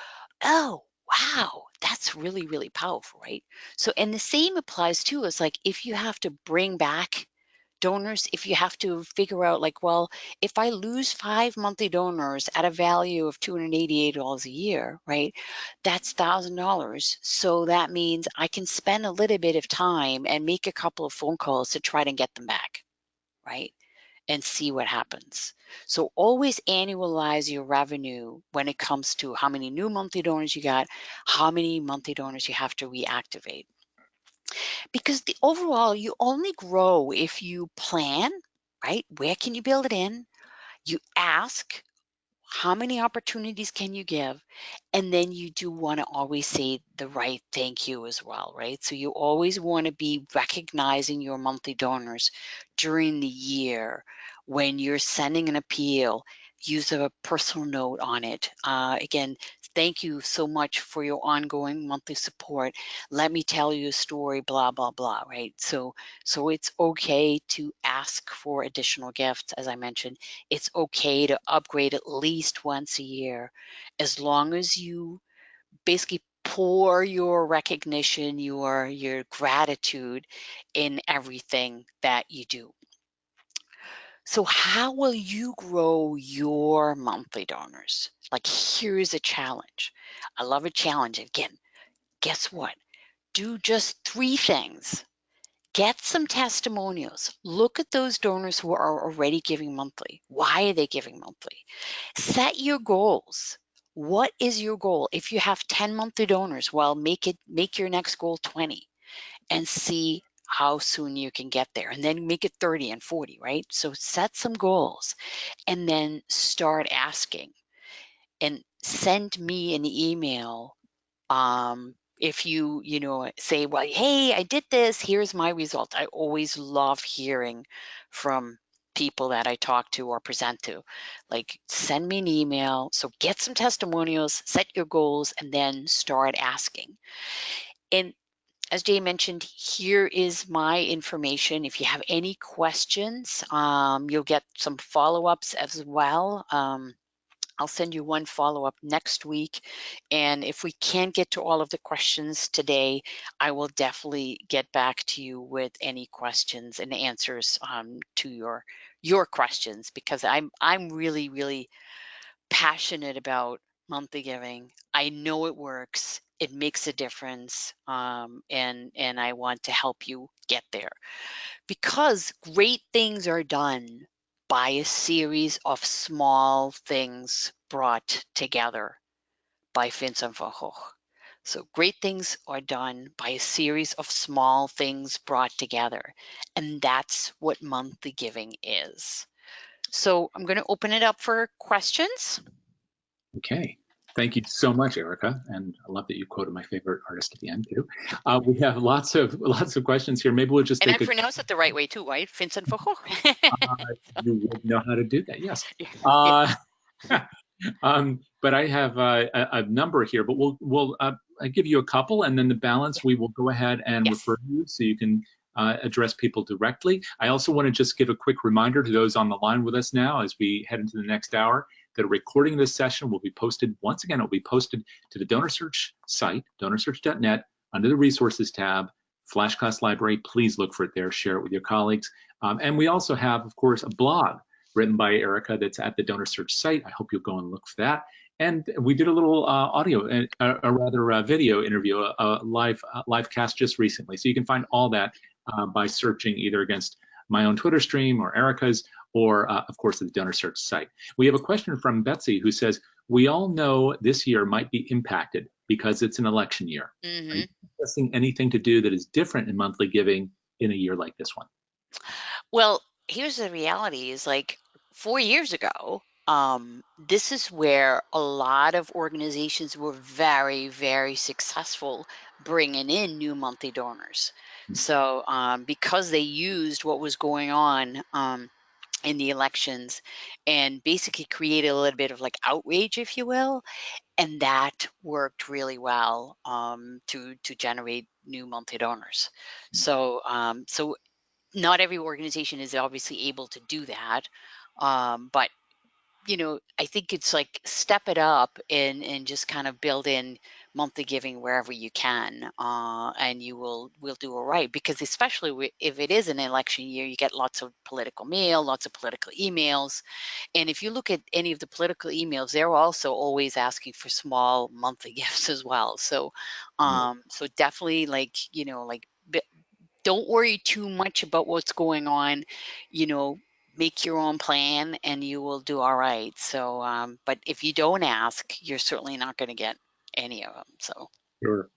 C: oh, wow, that's really, really powerful, right? So, and the same applies too, is like if you have to bring back donors, if you have to figure out like, well, if I lose 5 monthly donors at a value of $288 a year, right, that's $1,000. So that means I can spend a little bit of time and make a couple of phone calls to try to get them back, right, and see what happens. So always annualize your revenue when it comes to how many new monthly donors you got, how many monthly donors you have to reactivate. Because the overall, you only grow if you plan, right? Where can you build it in? You ask, how many opportunities can you give? And then you do want to always say the right thank you as well, right? So you always want to be recognizing your monthly donors during the year. When you're sending an appeal, use a personal note on it. Again, thank you so much for your ongoing monthly support. Let me tell you a story, blah, blah, blah, right? So it's okay to ask for additional gifts, as I mentioned. It's okay to upgrade at least once a year, as long as you basically pour your recognition, your gratitude in everything that you do. So how will you grow your monthly donors? Like, here's a challenge. I love a challenge. Again, guess what? Do just 3 things. Get some testimonials. Look at those donors who are already giving monthly. Why are they giving monthly? Set your goals. What is your goal? If you have 10 monthly donors, well, make your next goal 20 and see how soon you can get there, and then make it 30 and 40, right? So set some goals and then start asking, and send me an email if you say, well, hey, I did this, here's my result. I always love hearing from people that I talk to or present to. Like, send me an email. So get some testimonials, set your goals, and then start asking. And as Jay mentioned, here is my information. If you have any questions, you'll get some follow-ups as well. I'll send you one follow-up next week. And if we can't get to all of the questions today, I will definitely get back to you with any questions and answers to your questions, because I'm really, really passionate about monthly giving. I know it works. It makes a difference. And I want to help you get there, because great things are done by a series of small things brought together by Vincent van Gogh. So great things are done by a series of small things brought together. And that's what monthly giving is. So I'm going to open it up for questions.
B: Okay. Thank you so much, Erica, and I love that you quoted my favorite artist at the end too. We have lots of questions here. Maybe we'll just
C: And
B: take
C: I pronounce it the right way too, right? Vincent van Gogh.
B: you would know how to do that, yes.
C: Yeah.
B: But I have a number here, but we'll give you a couple, and then the balance we will go ahead and
C: Yes.
B: refer to you so you can address people directly. I also want to just give a quick reminder to those on the line with us now as we head into the next hour that a recording of this session will be posted. Once again, it will be posted to the DonorSearch site, donorsearch.net, under the Resources tab, Flash Class Library. Please look for it there, share it with your colleagues. And we also have, of course, a blog written by Erica that's at the DonorSearch site. I hope you'll go and look for that. And we did a little audio, or rather video interview, a live cast just recently. So you can find all that by searching either against my own Twitter stream or Erica's, or of course the DonorSearch site. We have a question from Betsy who says, we all know this year might be impacted because it's an election year.
C: Mm-hmm.
B: Are you suggesting anything to do that is different in monthly giving in a year like this one?
C: Well, here's the reality is, like, 4 years ago, this is where a lot of organizations were very, very successful bringing in new monthly donors. So because they used what was going on in the elections and basically created a little bit of like outrage, if you will, and that worked really well to generate new monthly donors. So so not every organization is obviously able to do that, but you know, I think it's like step it up and just kind of build in monthly giving wherever you can, and you will do all right. Because especially if it is an election year, you get lots of political mail, lots of political emails, and if you look at any of the political emails, they're also always asking for small monthly gifts as well. So, so definitely, like, you know, like, don't worry too much about what's going on. You know, make your own plan and you will do all right. So but if you don't ask, you're certainly not going to get any of them. So
B: Sure.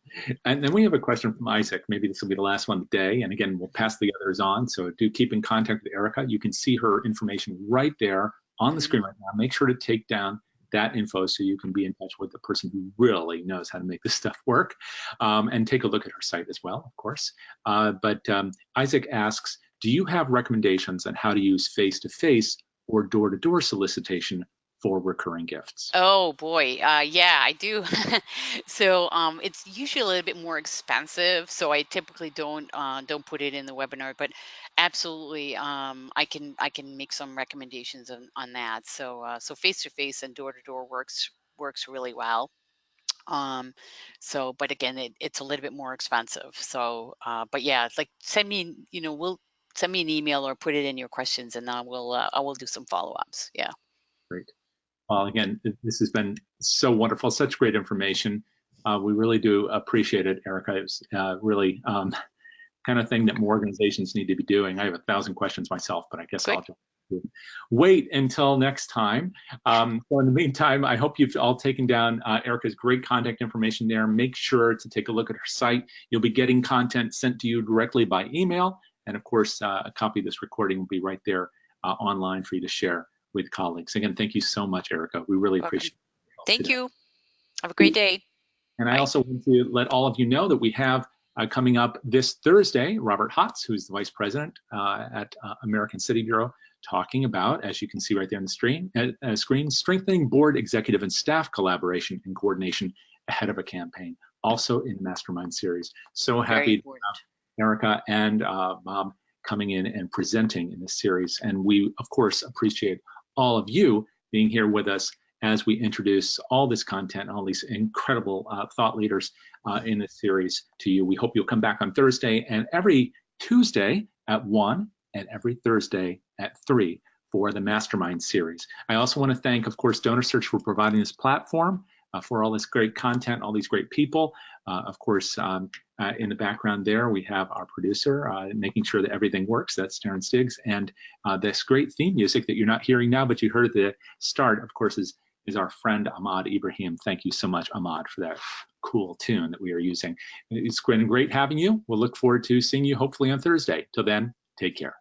B: And then we have a question from Isaac. Maybe this will be the last one today. And again, we'll pass the others on. So do keep in contact with Erica. You can see her information right there on the screen right now. Make sure to take down that info so you can be in touch with the person who really knows how to make this stuff work, and take a look at her site as well, of course. But Isaac asks, do you have recommendations on how to use face-to-face or door-to-door solicitation for recurring gifts?
C: oh boy, yeah, I do. So it's usually a little bit more expensive, so I typically don't put it in the webinar, but absolutely, I can make some recommendations on that. So so face to face and door to door works really well. Um, so, but again, it's a little bit more expensive. So, but yeah, it's like send me, you know, send me an email or put it in your questions, and I will do some follow ups. Yeah.
B: Great. Well, again, this has been so wonderful, such great information. We really do appreciate it, Erica. It's really kind of thing that more organizations need to be doing. I have 1,000 questions myself, but I guess
C: Good.
B: I'll just wait until next time. So in the meantime, I hope you've all taken down Erica's great contact information there. Make sure to take a look at her site. You'll be getting content sent to you directly by email. And of course, a copy of this recording will be right there online for you to share with colleagues. Again, thank you so much, Erica. We really appreciate it.
C: Thank you. Have a great day.
B: And
C: Bye.
B: I also want to let all of you know that we have coming up this Thursday, Robert Hotz, who's the Vice President at American City Bureau, talking about, as you can see right there on the screen, strengthening board, executive, and staff collaboration and coordination ahead of a campaign, also in the Mastermind series. So happy to have Erica and Bob coming in and presenting in this series. And we, of course, appreciate all of you being here with us as we introduce all this content, all these incredible thought leaders in this series to you. We hope you'll come back on Thursday and every Tuesday at 1 and every Thursday at 3 for the Mastermind series. I also want to thank, of course, DonorSearch for providing this platform for all this great content, all these great people. Of course, in the background there, we have our producer making sure that everything works. That's Darren Stiggs. And this great theme music that you're not hearing now, but you heard at the start, of course, is our friend Ahmad Ibrahim. Thank you so much, Ahmad, for that cool tune that we are using. It's been great having you. We'll look forward to seeing you hopefully on Thursday. Till then, take care.